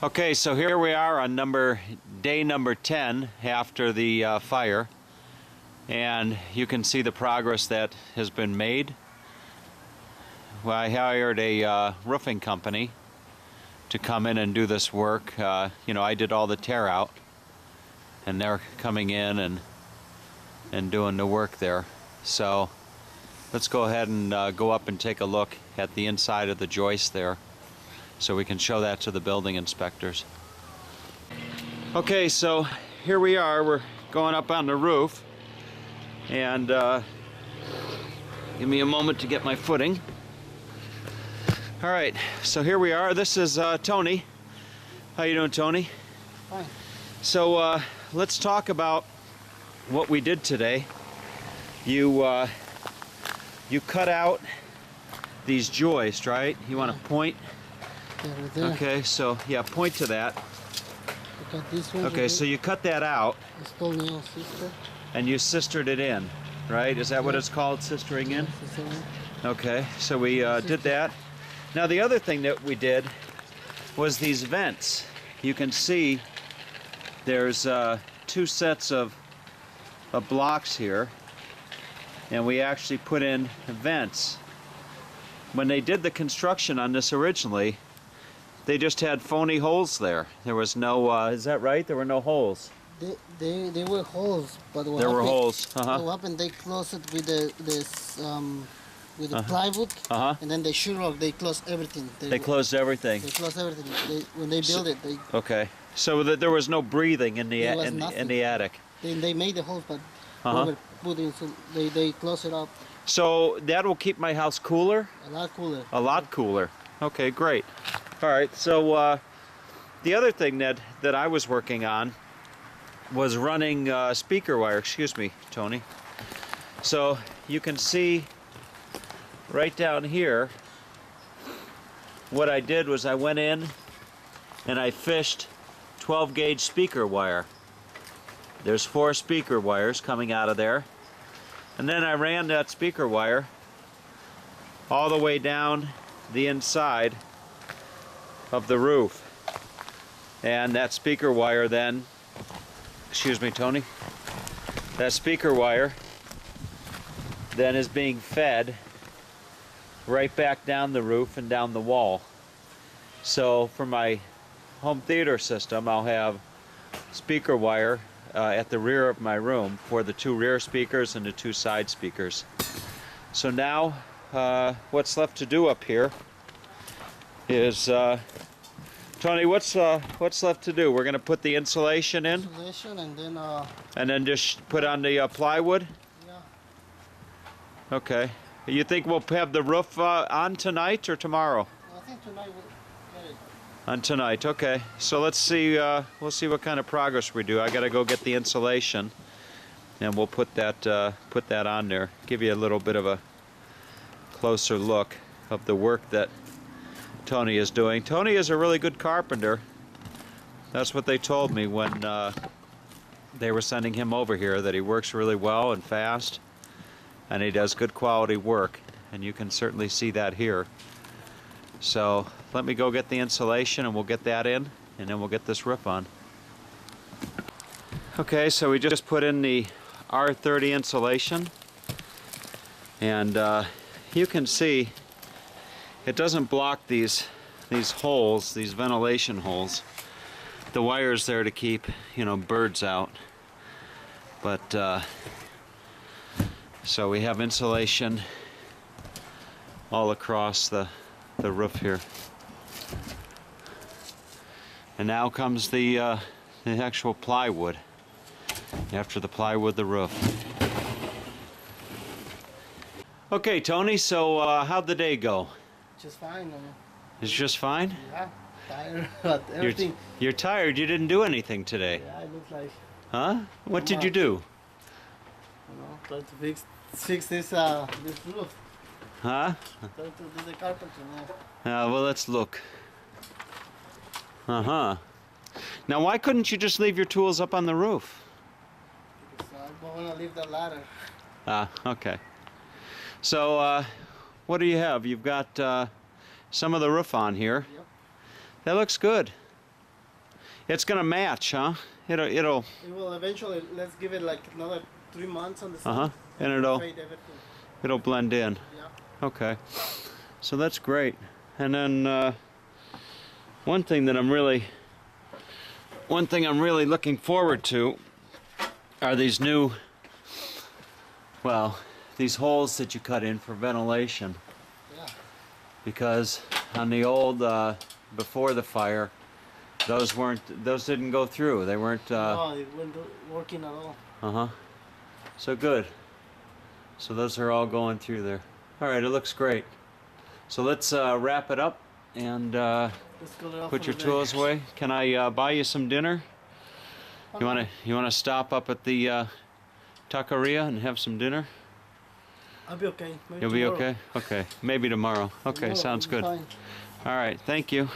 Okay, so here we are on day number 10 after the fire, and you can see the progress that has been made. Well, I hired a roofing company to come in and do this work. I did all the tear out, and they're coming in and doing the work there. So let's go ahead and go up and take a look at the inside of the joist there, so we can show that to the building inspectors. Okay, so here we are. We're going up on the roof, and give me a moment to get my footing. All right, so here we are. This is Tony. How you doing, Tony? Fine. So let's talk about what we did today. You cut out these joists, right? You want to point? There. Okay, so yeah, point to that. Got this one. Okay, so you cut that out Sister. and you sistered it in, right? Is that what it's called, sistering in? Okay, so we did that. Now the other thing that we did was these vents. You can see there's two sets of blocks here, and we actually put in vents. When they did the construction on this originally, they just had phony holes there. There was no, is that right? There were no holes. They were holes, but there were holes. What happened? They closed it with the plywood, and then they sheetrock. They closed everything. They closed everything. They closed everything. When they built it, they. Okay, so there was no breathing in the in the attic. They made the holes, but they closed it up. So that will keep my house cooler? A lot cooler. A lot cooler. Okay, great. All right, so the other thing that I was working on was running speaker wire. Excuse me, Tony. So you can see right down here, what I did was I went in and I fished 12 gauge speaker wire. There's 4 speaker wires coming out of there. And then I ran that speaker wire all the way down the inside of the roof. And that speaker wire then, excuse me, Tony, that speaker wire then is being fed right back down the roof and down the wall. So for my home theater system, I'll have speaker wire at the rear of my room for the 2 rear speakers and the 2 side speakers. So now what's left to do up here is Tony, what's left to do? We're going to put the insulation in, and then just put on the plywood. Yeah. Okay. You think we'll have the roof on tonight or tomorrow? I think tonight we'll get it. On tonight, okay. So let's see. We'll see what kind of progress we do. I got to go get the insulation, and we'll put that on there. Give you a little bit of a closer look of the work that Tony is doing. Tony is a really good carpenter. That's what they told me when they were sending him over here, that he works really well and fast, and he does good quality work, and you can certainly see that here. So let me go get the insulation and we'll get that in, and then we'll get this roof on. Okay, so we just put in the R30 insulation, and you can see it doesn't block these holes, these ventilation holes. The wire's there to keep, birds out. But so we have insulation all across the roof here. And now comes the actual plywood. After the plywood, the roof. Okay, Tony, so how'd the day go? Just fine. It's just fine? Yeah, tired, but everything. You're tired? You didn't do anything today? Yeah, it looks like. Huh? What did you do? Try to fix this roof. Huh? Try to do the carpentry now. Well, let's look. Uh-huh. Now, why couldn't you just leave your tools up on the roof? Because I don't want to leave the ladder. Okay. So, what do you have? You've got some of the roof on here. Yep. That looks good. It's gonna match, huh? It'll. It will eventually. Let's give it like another 3 months on the sun. And it'll Fade everything. blend in. Yeah. Okay. So that's great. And then one thing I'm really looking forward to are these new, well, these holes that you cut in for ventilation. Yeah. Because on the old before the fire, those didn't go through. They weren't. No, it wasn't working at all. So good. So those are all going through there. All right, it looks great. So let's wrap it up and Let's go there put for your the day. tools away. Can I buy you some dinner? You wanna stop up at the taqueria and have some dinner? I'll be okay. Maybe You'll be tomorrow. okay? Okay, maybe tomorrow. Okay, Tomorrow sounds will be good. fine. All right, thank you.